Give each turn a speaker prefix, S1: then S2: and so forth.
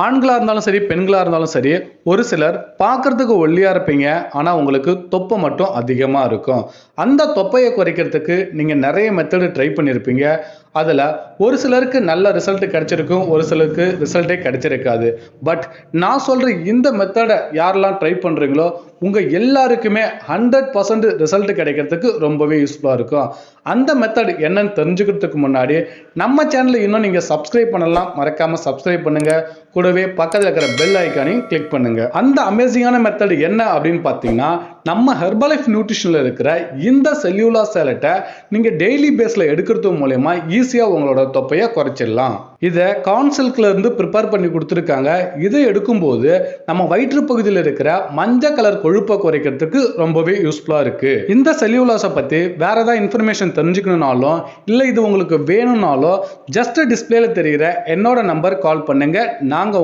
S1: ஆண்களா இருந்தாலும் சரி, பெண்களா இருந்தாலும் சரி, ஒரு சிலர் பார்க்கறதுக்கு ஒல்லியா இருப்பீங்க. ஆனா உங்களுக்கு தொப்பை மட்டும் அதிகமா இருக்கும். அந்த தொப்பைய குறைக்கிறதுக்கு நீங்க நெறைய மெத்தட் ட்ரை பண்ணியிருப்பீங்க. அதுல ஒரு சிலருக்கு நல்ல ரிசல்ட் கிடைச்சிருக்கும். ஒரு சிலருக்கு ரிசல்ட்டே கிடைச்சிருக்காது. பட் நான் சொல்ற இந்த மெத்தட யாரெல்லாம் ட்ரை பண்றீங்களோ, உங்க எல்லாருக்குமே 100% ரிசல்ட் கிடைக்கிறதுக்கு ரொம்பவே யூஸ்ஃபுல்லா இருக்கும். அந்த மெத்தட் என்னன்னு தெரிஞ்சுக்கிறதுக்கு முன்னாடி, நம்ம சேனலை இன்னும் நீங்க சப்ஸ்கிரைப் பண்ணலாம். மறக்காம சப்ஸ்கிரைப் பண்ணுங்க. கூடவே பக்கத்துல இருக்கிற பெல் ஐகானையும் கிளிக் பண்ணுங்க. அந்த அமேசிங்கான மெத்தட் என்ன அப்படின்னு பார்த்தீங்கன்னா, நம்ம ஹெர்பலைஃப் நியூட்ரிஷன்ல இருக்கிற இந்த செல்லுலா சேலட்டை நீங்க டெய்லி பேஸ்ல எடுக்கிறது மூலமா ஈஸியா உங்களோட தொப்பையை குறைச்சிடலாம். இதை கான்சில்க்ல இருந்து ப்ரிப்பேர் பண்ணி கொடுத்துருக்காங்க. இதை எடுக்கும்போது நம்ம வயிற்று பகுதியில் இருக்கிற மஞ்சள் கலர் கொழுப்பை குறைக்கிறதுக்கு ரொம்பவே யூஸ்ஃபுல்லா இருக்கு. இந்த செல்லுலாஸை பத்தி வேற ஏதாவது இன்ஃபர்மேஷன் தெரிஞ்சுக்கணும்னாலும் இல்ல இது உங்களுக்கு வேணும்னாலும் ஜஸ்ட் டிஸ்பிளேல தெரிகிற என்னோட நம்பர் கால் பண்ணுங்க. நாங்க